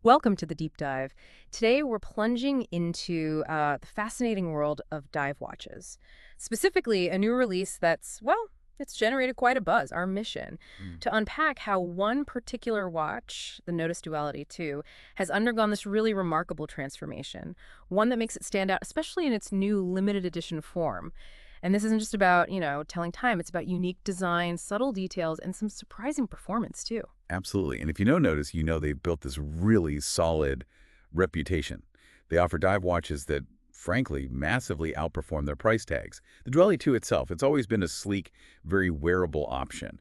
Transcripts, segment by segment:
Welcome to the deep dive. Today we're plunging into the fascinating world of dive watches. Specifically, a new release that's, well, it's generated quite a buzz, our mission, Mm. to unpack how one particular watch, the Nodus Duality II, has undergone this really remarkable transformation. One that makes it stand out, especially in its new limited edition form. And this isn't just about, telling time. It's about unique design, subtle details, and some surprising performance, too. Absolutely. And if you know Nodus, you know they've built this really solid reputation. They offer dive watches that, frankly, massively outperform their price tags. The Duality 2 itself, it's always been a sleek, very wearable option.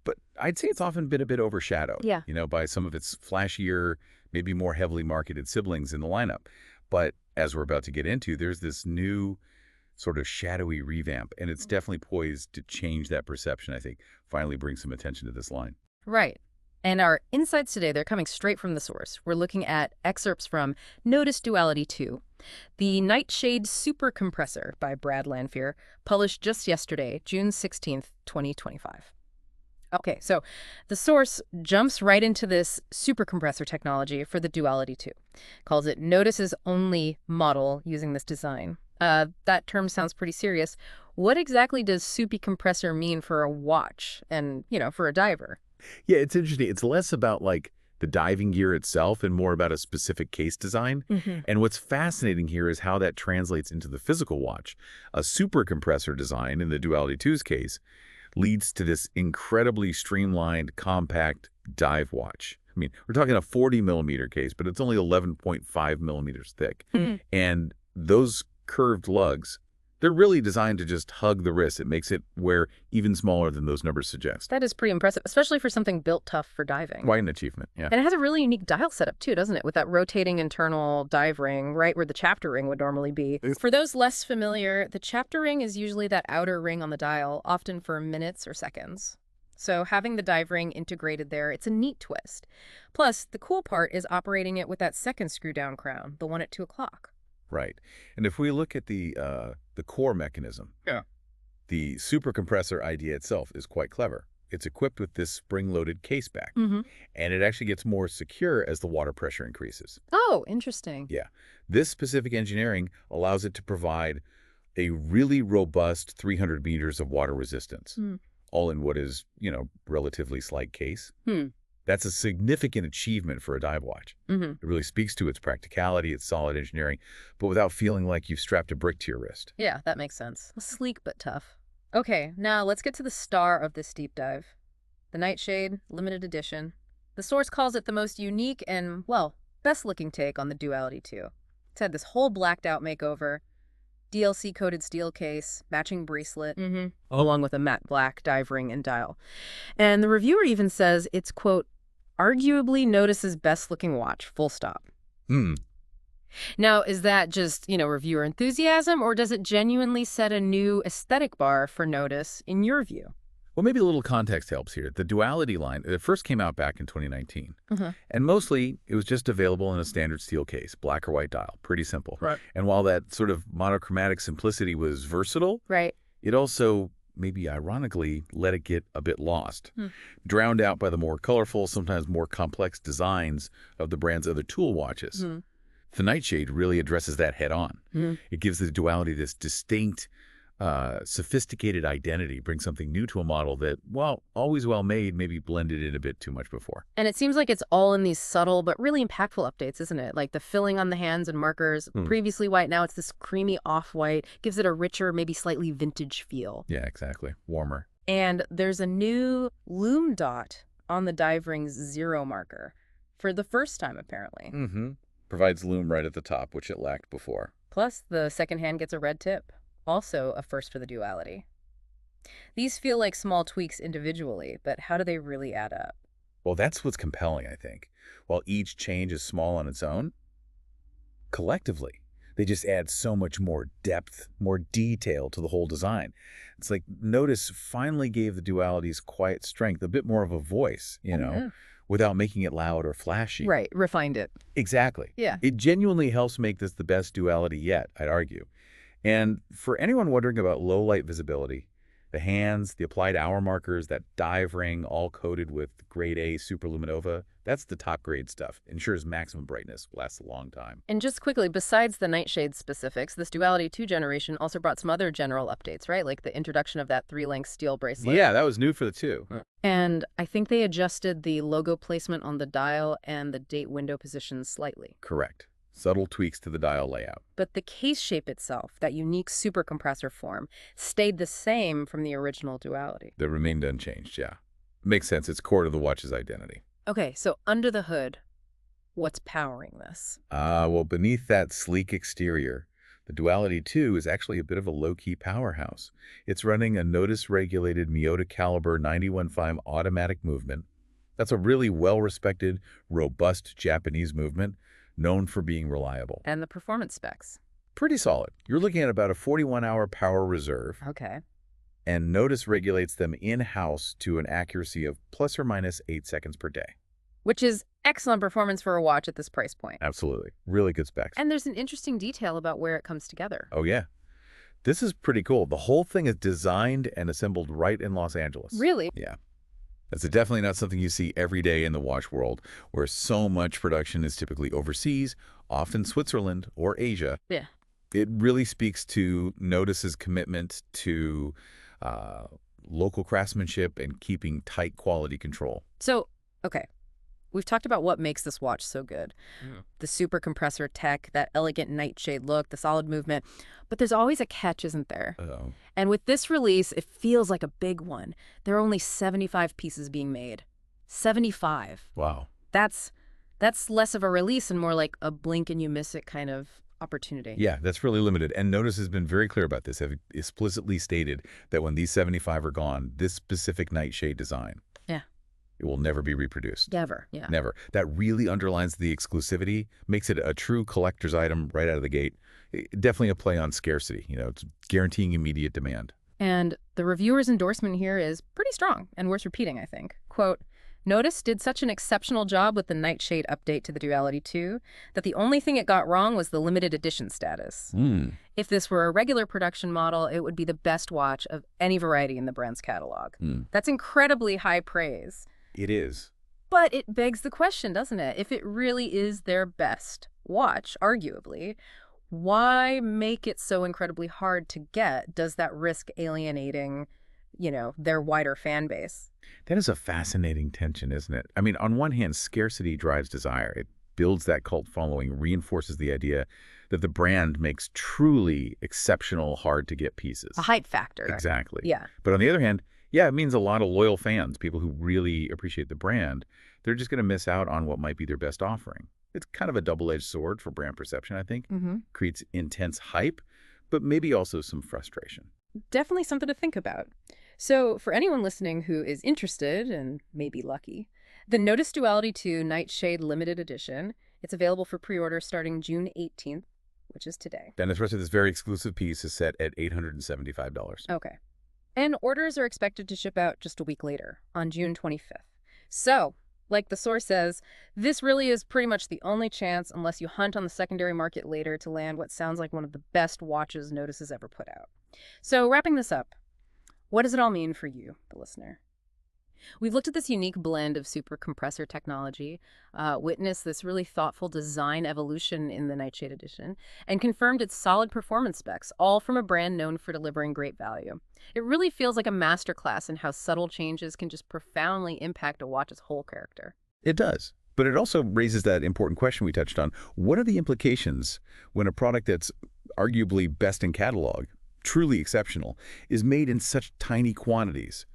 But I'd say it's often been a bit overshadowed, Yeah. by some of its flashier, maybe more heavily marketed siblings in the lineup. But as we're about to get into, there's this new sort of shadowy revamp, and it's definitely poised to change that perception, I think, finally bring some attention to this line. Right. And our insights today, they're coming straight from the source. We're looking at excerpts from Nodus Duality II, the Night Shade Super-Compressor by Brad Lanfear, published just yesterday, June 16th, 2025. Okay, so the source jumps right into this supercompressor technology for the Duality II, calls it Nodus's only model using this design. That term sounds pretty serious. What exactly does soupy compressor mean for a watch and, for a diver? Yeah, it's interesting. It's less about like the diving gear itself and more about a specific case design. Hmm. And what's fascinating here is how that translates into the physical watch. A super compressor design, in the Duality 2's case, leads to this incredibly streamlined, compact dive watch. I mean, we're talking a 40 millimeter case, but it's only 11.5 millimeters thick. Mhm. And those curved lugs, they're really designed to just hug the wrist. It makes it wear even smaller than those numbers suggest. That is pretty impressive, especially for something built tough for diving. Quite an achievement, yeah. And it has a really unique dial setup too, doesn't it? With that rotating internal dive ring, right where the chapter ring would normally be. For those less familiar, the chapter ring is usually that outer ring on the dial, often for minutes or seconds. So having the dive ring integrated there, it's a neat twist. Plus, the cool part is operating it with that second screw down crown, the one at 2 o'clock. Right. And if we look at the core mechanism, Yeah. the super compressor idea itself is quite clever. It's equipped with this spring-loaded case back, Mm-hmm. and it actually gets more secure as the water pressure increases. Oh, interesting. Yeah. This specific engineering allows it to provide a really robust 300 meters of water resistance, Mm. all in what is, relatively slight case. Hmm. That's a significant achievement for a dive watch. Mm-hmm. It really speaks to its practicality, its solid engineering, but without feeling like you've strapped a brick to your wrist. Yeah, that makes sense. Sleek but tough. Okay, now let's get to the star of this deep dive. The Night Shade, limited edition. The source calls it the most unique and, well, best-looking take on the Duality 2. It's had this whole blacked-out makeover, DLC-coated steel case, matching bracelet, along with a matte black dive ring and dial. And the reviewer even says it's, quote, arguably Nodus's best-looking watch, full stop. Hmm. Now, is that just, reviewer enthusiasm, or does it genuinely set a new aesthetic bar for Nodus, in your view? Well, maybe a little context helps here. The Duality line, it first came out back in 2019. Uh-huh. And mostly, it was just available in a standard steel case, black or white dial, pretty simple. Right. And while that sort of monochromatic simplicity was versatile, Right. it also, maybe ironically, let it get a bit lost, Hmm. drowned out by the more colorful, sometimes more complex designs of the brand's other tool watches. Hmm. The Nightshade really addresses that head on. Hmm. It gives the Duality this distinct, sophisticated identity, brings something new to a model that, while always well made, maybe blended in a bit too much before. And it seems like it's all in these subtle but really impactful updates, isn't it? Like the filling on the hands and markers, previously white, now it's this creamy off-white, gives it a richer, maybe slightly vintage feel. Yeah, exactly. Warmer. And there's a new lume dot on the dive ring's 0 marker, for the first time, apparently. Mm-hmm. Provides lume right at the top, which it lacked before. Plus, the second hand gets a red tip. Also a first for the Duality. These feel like small tweaks individually, but how do they really add up? Well, that's what's compelling, I think. While each change is small on its own, collectively, they just add so much more depth, more detail to the whole design. It's like Nodus finally gave the Duality's quiet strength a bit more of a voice, without making it loud or flashy. Right, refined it. Exactly. Yeah. It genuinely helps make this the best Duality yet, I'd argue. And for anyone wondering about low light visibility, The hands, the applied hour markers, that dive ring all coated with grade A Super-LumiNova, that's the top grade stuff. Ensures maximum brightness, lasts a long time. And just quickly, besides the Nightshade specifics, this Duality 2 generation also brought some other general updates, right? Like the introduction of that 3-link steel bracelet. Yeah, that was new for the 2. And I think they adjusted the logo placement on the dial and the date window position slightly. Correct. Subtle tweaks to the dial layout. But the case shape itself, that unique super compressor form, stayed the same from the original Duality. That remained unchanged, yeah. Makes sense. It's core to the watch's identity. Okay, so under the hood, what's powering this? Well, beneath that sleek exterior, the Duality 2 is actually a bit of a low-key powerhouse. It's running a Nodus-regulated Miyota caliber 91.5 automatic movement. That's a really well-respected, robust Japanese movement, known for being reliable. And the performance specs? Pretty solid. You're looking at about a 41-hour power reserve. Okay. And Nodus regulates them in-house to an accuracy of plus or minus 8 seconds per day. Which is excellent performance for a watch at this price point. Absolutely. Really good specs. And there's an interesting detail about where it comes together. Oh, yeah. This is pretty cool. The whole thing is designed and assembled right in Los Angeles. Really? Yeah. That's definitely not something you see every day in the watch world, where so much production is typically overseas, often Switzerland or Asia. Yeah. It really speaks to Nodus's commitment to local craftsmanship and keeping tight quality control. So, okay. We've talked about what makes this watch so good. The super compressor tech, that elegant nightshade look, the solid movement. But there's always a catch, isn't there? Uh-oh. And with this release, it feels like a big one. There are only 75 pieces being made. 75. Wow. That's less of a release and more like a blink and you miss it kind of opportunity. Yeah, that's really limited. And Nodus has been very clear about this, have explicitly stated that when these 75 are gone, this specific nightshade design, it will never be reproduced. Never, yeah. Never. That really underlines the exclusivity, makes it a true collector's item right out of the gate. Definitely a play on scarcity. It's guaranteeing immediate demand. And the reviewer's endorsement here is pretty strong and worth repeating, I think. Quote, Nodus did such an exceptional job with the Nightshade update to the Duality 2 that the only thing it got wrong was the limited edition status. If this were a regular production model, it would be the best watch of any variety in the brand's catalog. That's incredibly high praise. It is. But it begs the question, doesn't it? If it really is their best watch, arguably, why make it so incredibly hard to get? Does that risk alienating, their wider fan base? That is a fascinating tension, isn't it? I mean, on one hand, scarcity drives desire. It builds that cult following, reinforces the idea that the brand makes truly exceptional, hard-to-get pieces. A hype factor. Exactly. Yeah. But on the other hand, yeah, it means a lot of loyal fans, people who really appreciate the brand, they're just going to miss out on what might be their best offering. It's kind of a double-edged sword for brand perception, I think. Creates intense hype, but maybe also some frustration. Definitely something to think about. So for anyone listening who is interested and maybe lucky, the Nodus Duality II Night Shade Limited Edition, it's available for pre-order starting June 18th, which is today. Then the rest of this very exclusive piece is set at $875. Okay. And orders are expected to ship out just a week later, on June 25th. So, like the source says, this really is pretty much the only chance, unless you hunt on the secondary market later, to land what sounds like one of the best watches Nodus has ever put out. So, wrapping this up, what does it all mean for you, the listener? We've looked at this unique blend of super compressor technology, witnessed this really thoughtful design evolution in the Nightshade edition, and confirmed its solid performance specs, all from a brand known for delivering great value. It really feels like a masterclass in how subtle changes can just profoundly impact a watch's whole character. It does. But it also raises that important question we touched on. What are the implications when a product that's arguably best in catalog, truly exceptional, is made in such tiny quantities?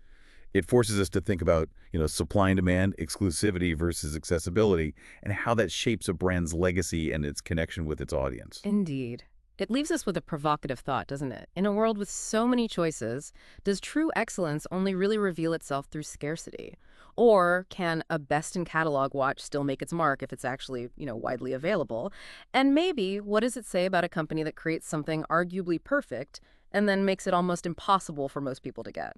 It forces us to think about, supply and demand, exclusivity versus accessibility, and how that shapes a brand's legacy and its connection with its audience. Indeed. It leaves us with a provocative thought, doesn't it? In a world with so many choices, does true excellence only really reveal itself through scarcity? Or can a best-in-catalog watch still make its mark if it's actually, widely available? And maybe, what does it say about a company that creates something arguably perfect and then makes it almost impossible for most people to get?